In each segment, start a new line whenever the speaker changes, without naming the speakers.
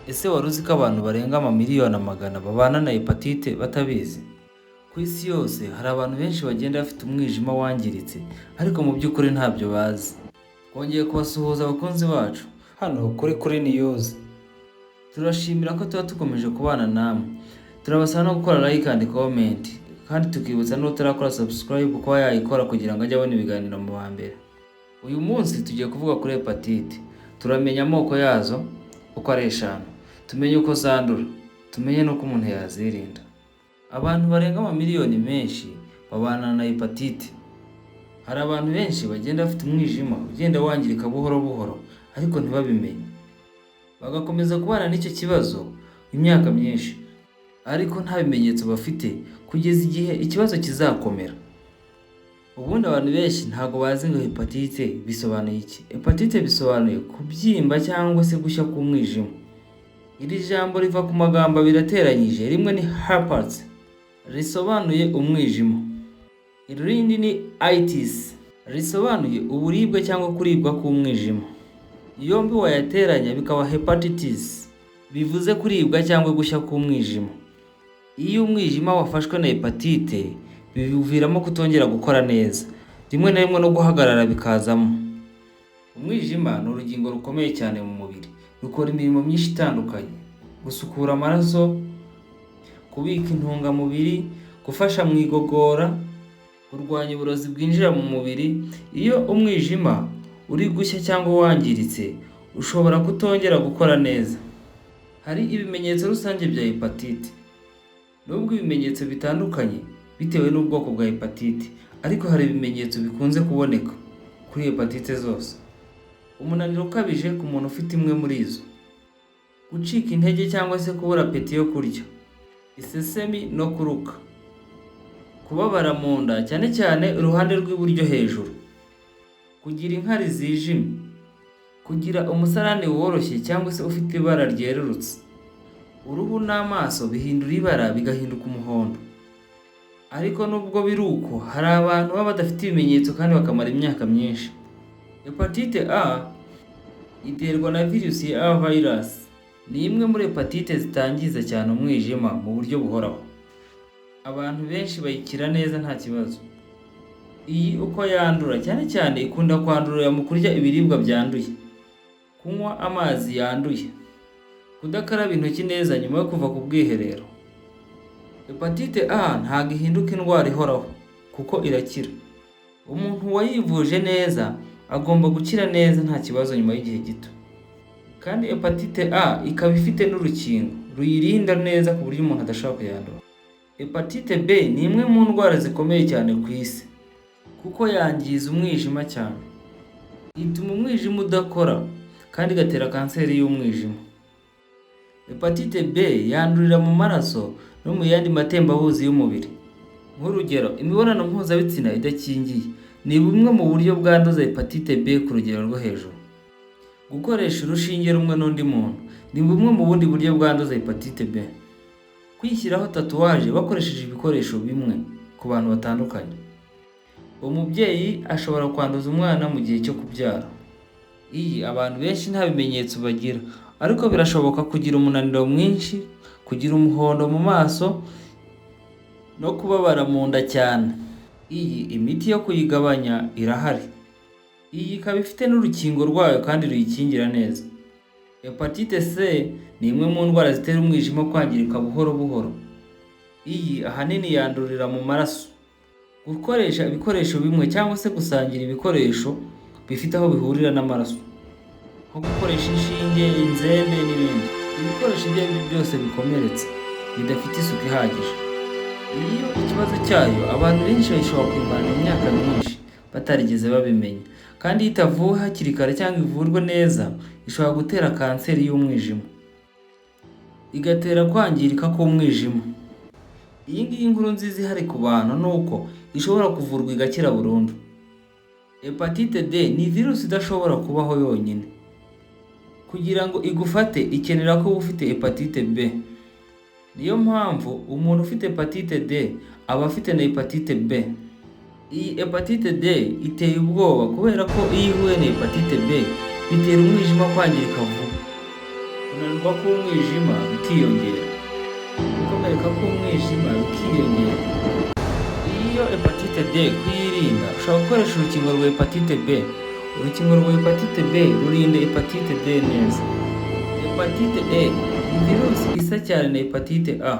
Ese wari uzi ko abantu barenga amamiliyoni amagana babana na hepatite batabizi? Ku isi yose hari abantu benshi bagenda bafite umwijima wangiritse ariko mu by'ukuri ntabyo bazi. Twongeye kubasuhuza abakunzi bacu hano kuri News. Turashimira ko tuba tukomeje kubana namwe. Turabasaba no gukora like and comment kandi tukibutsa n'utarakora subscribe kuba yayikora kugira ngo ajye abona ibiganiro mu ba mbere. Uyu munsi tugiye kuvuga kuri hepatite. Turamenya amoko yazo uko ari eshanu. Tumenye uko zandura, tumenye n'uko umuntu yazirinda. Abantu barenga amamiliyoni menshi babana na hepatite. Hari abantu benshi bagenda bafite umwijima ugenda wangirika buhoro buhoro ariko ntibabimenye. Bagakomeza kubana n'icyo kibazo imyaka myinshi ariko nta bimenyetso bafite kugeza igihe ikibazo kizakomera. Ubundi abantu benshi ntago bazi ngo hepatite bisobanuye iki. Hepatite bisobanuye kubyimba cyangwa se gushya k'umwijima. Iri jambo riva ku magambo birateranyije, rimwe ni herpes risobanuye umwijima, irindi ni itis risobanuye uburibwe cyangwa kuribwa k'umwijima. Yombi wayateranya bikaba hepatitis bivuze kuribwa cyangwa gushya k'umwijima. Iyo umwijima wafashwe na hepatite biviramo kutongera gukora neza, rimwe na rimwe no guhagarara bikazamo. Umwijima ni urugingo rukomeye cyane mu mubiri, rukora imirimo myinshi itandukanye: gusukura amaraso, kubika intungamubiri, gufasha mu igogora, kurwanya uburozi bwinjira mu mubiri. Iyo umwijima uri gushya cyangwa wangiritse ushobora kutongera gukora neza. Hari ibimenyetso rusange bya hepatite. Nubwo ibimenyetso bitandukanye bitewe n'ubwoko bwa hepatite, ariko hari ibimenyetso bikunze kuboneka kuri hepatite zose. Umunaniro ukabije ku muntu ufite imwe muri izo, gucika intege cyangwa se kubura apeti yo kurya, isesemi no kuruka, kubabara mu nda cyane cyane uruhande rw'iburyo hejuru, kugira inkari zijimye, kugira umusarani woroshye cyangwa se ufite ibara ryerurutse, uruhu n'amaso bihindura ibara bigahinduka umuhondo. Ariko nubwo biri uko, hari abantu baba badafite ibimenyetso kandi bakamara imyaka myinshi. Hepatite A iterwa na virusi ya A virus. Ni imwe muri hepatite zitangiza cyane umwijima mu buryo buhoraho. Abantu benshi bayikira neza nta kibazo. Iyi uko yandura, cyane cyane ikunda kwandurira mu kurya ibiribwa byanduye, kunywa amazi yanduye, kudakaraba intoki neza nyuma yo kuva ku bwiherero. Hepatite A ntabwo ihinduka indwara ihoraho kuko irakira. Umuntu wayivuje neza agomba gukira neza nta kibazo nyuma y'igihe gito. Kandi hepatite A ikaba ifite n'urukingo ruyirinda neza ku buryo umuntu adashobora kuyandura. Hepatite B ni imwe mu ndwara zikomeye cyane ku isi kuko yangiza umwijima cyane. Ituma umwijima udakora kandi igatera kanseri y'umwijima. Hepatite B yandurira mu maraso no mu yandi matembabuzi y'umubiri. Nk'urugero, imibonano mpuzabitsina idakingiye ni bumwe mu buryo bwanduza hepatite B ku rugero rwo hejuru. Gukoresha urushinge rumwe n'undi muntu ni bumwe mu bundi buryo bwanduza hepatite B. Kwishyiraho tatuwaje bakoresheje ibikoresho bimwe ku bantu batandukanye. Umubyeyi ashobora kwanduza umwana mu gihe cyo kubyara. Iyi abantu benshi nta bimenyetso bagira, ariko birashoboka kugira umunaniro mwinshi, kugira umuhondo mu maso no kubabara mu nda cyane. Iyi imiti yo kuyigabanya irahari. Iyi ikaba ifite n'urukingo rwayo kandi ruyikingira neza. Hepatite C ni imwe mu ndwara zitera umwijima kwangirika buhoro buhoro. Iyi ahanini yandurira mu maraso. Gukoresha ibikoresho bimwe cyangwa se gusangira ibikoresho bifite aho bihurira n'amaraso, nko gukoresha inshinge, inzembe n'ibindi. Ibikoresho ibyo ari byo byose bikomeretse bidafite isuku ihagije. Iyo ikibazo cyayo abantu benshi bashobora kwimana imyaka myinshi batarigeze babimenya, kandi iyo itavuwe hakiri kare cyangwa ivurwe neza ishobora gutera kanseri y'umwijima, igatera kwangirika k'umwijima. Iyi ngiyi inkuru nziza ihari ku bantu ni uko ishobora kuvurwa igakira burundu. Hepatite D ni virusi idashobora kubaho yonyine. Kugira ngo igufate ikenera ko uba ufite hepatite B. Niyo mpamvu umuntu ufite hepatite D aba afite na hepatite B. Iyi hepatite D iteye ubwoba kubera ko iyo ihuye na hepatite B bitera umwijima kwangirika vuba. kunanirwa k'umwijima bikiyongera, gukomereka k'umwijima bikiyongera. Iyo hepatite D kuyirinda ushobora gukoresha urukingo rwa hepatite B. Urukingo rwa hepatite B rurinda hepatite D neza. Hepatite E ni virusi isa cyane na hepatite A.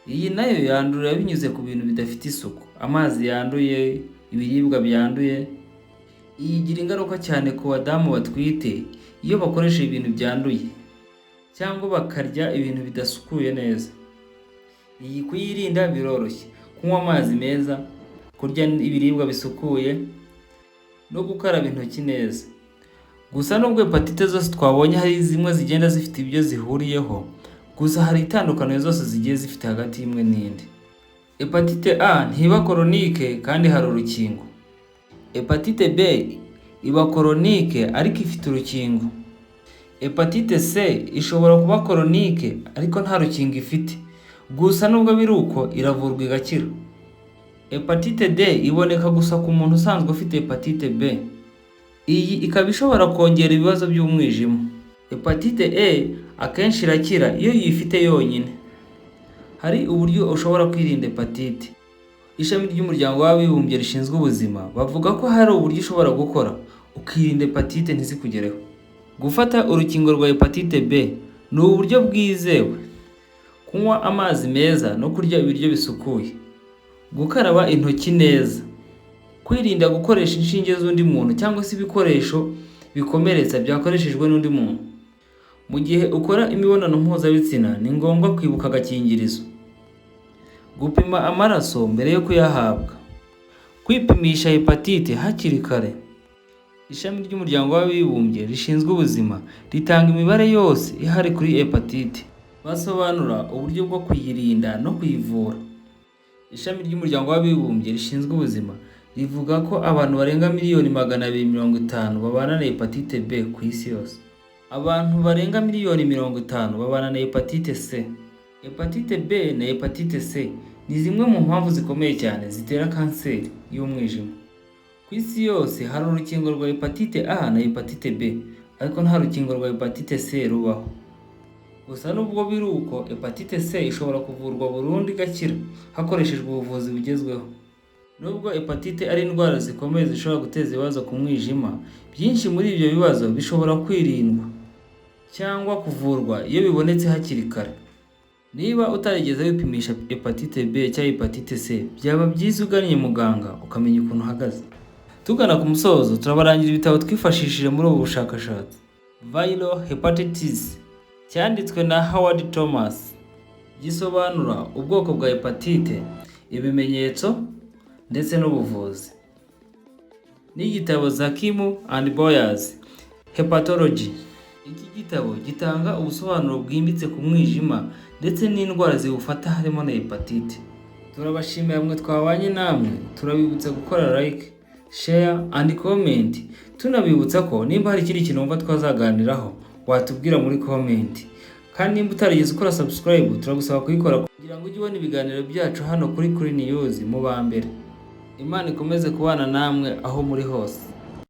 Iyi nayo yandurira binyuze ku bintu bidafite isuku, amazi yanduye, ibiribwa byanduye. Iyi igira ingaruka cyane ku badamu batwite iyo bakoresha ibintu byanduye cyangwa bakarya ibintu bidasukuye neza. Iyi kuyirinda biroroshye: kunywa amazi meza, kurya ibiribwa bisukuye no gukaraba intoki neza. Gusa nubwo hepatite zose twabonye hari zimwe zigenda zifite ibyo zihuriyeho, gusa hari itandukaniro zose zigiye zifite hagati y'imwe n'indi. Hepatite A ntiba koronike kandi hari urukingo. Hepatite B iba koronike ariko ifite urukingo. Hepatite C ishobora kuba koronike ariko nta rukingo ifite, gusa nubwo biri uko iravurwa igakira. Hepatite D iboneka gusa ku muntu usanzwe ufite hepatite B. Iyi ikaba ishobora kongera ibibazo by'umwijima. Hepatite E akenshi irakira iyo uyifite yonyine. Hari uburyo ushobora kwirinda hepatite. Ishami ry'umuryango w'abibumbye rishinzwe ubuzima bavuga ko hari uburyo ushobora gukora ukirinda hepatite ntizikugereho. Gufata urukingo rwa hepatite B ni uburyo bwizewe. Kunywa amazi meza no kurya ibiryo bisukuye. Gukaraba intoki neza. Kwirinda gukoresha inshinge z'undi muntu cyangwa se ibikoresho bikomeretsa byakoreshejwe n'undi muntu. Mu gihe ukora imibonano mpuzabitsina ni ngombwa kwibuka agakingirizo. Gupima amaraso mbere yo kuyahabwa. Kwipimisha hepatite hakiri kare. Ishami ry'umuryango w'abibumbye rishinzwe ubuzima ritanga imibare yose ihari kuri hepatite. Basobanura uburyo bwo kuyirinda no kuyivura. Ishami ry'umuryango w'abibumbye rishinzwe ubuzima rivuga ko abantu barenga miliyoni 250 babana na hepatite B ku isi yose. Abantu barenga miliyoni 50 babana na hepatite C. Hepatite B na hepatite C ni zimwe mu mpamvu zikomeye cyane zitera kanseri y'umwijima. Ku isi yose hari urukingo rwa hepatite A na hepatite B, ariko nta rukingo rwa hepatite C rubaho. Gusa nubwo biri uko, hepatite C ishobora kuvurwa burundu igakira hakoreshejwe ubuvuzi bugezweho. Nubwo hepatite ari indwara zikomeye zishobora guteza ibibazo ku mwijima, byinshi muri ibyo bibazo bishobora kwirindwa cyangwa kuvurwa iyo bibonetse hakiri kare. Niba utarigeze wipimisha hepatite B cyangwa hepatite C, byaba byiza ugannye muganga ukamenya ukuntu uhagaze. Tugana ku musozo, turabarangira ibitabo twifashishije muri ubu bushakashatsi. Viral Hepatitis cyanditswe na Howard Thomas, gisobanura ubwoko bwa hepatite, ibimenyetso ndetse n'ubuvuzi. N'igitabo Zakimu and Boyers Hepatology. Iki gitabo gitanga ubusobanuro bwimbitse ku mwijima ndetse n'indwara ziwufata harimo na hepatite. Turabashimira mwe twabanye namwe, turabibutsa gukora like, share and comment. Tunabibutsa ko nimba hari ikindi kintu wumva twazaganiraho watubwira muri comment. Kandi nimba utarigeze ukora subscribe, turagusaba kuyikora kugira ngo ujye ubona ibiganiro byacu hano kuri News mu ba mbere. Imana ikomeze kubana namwe aho muri hose.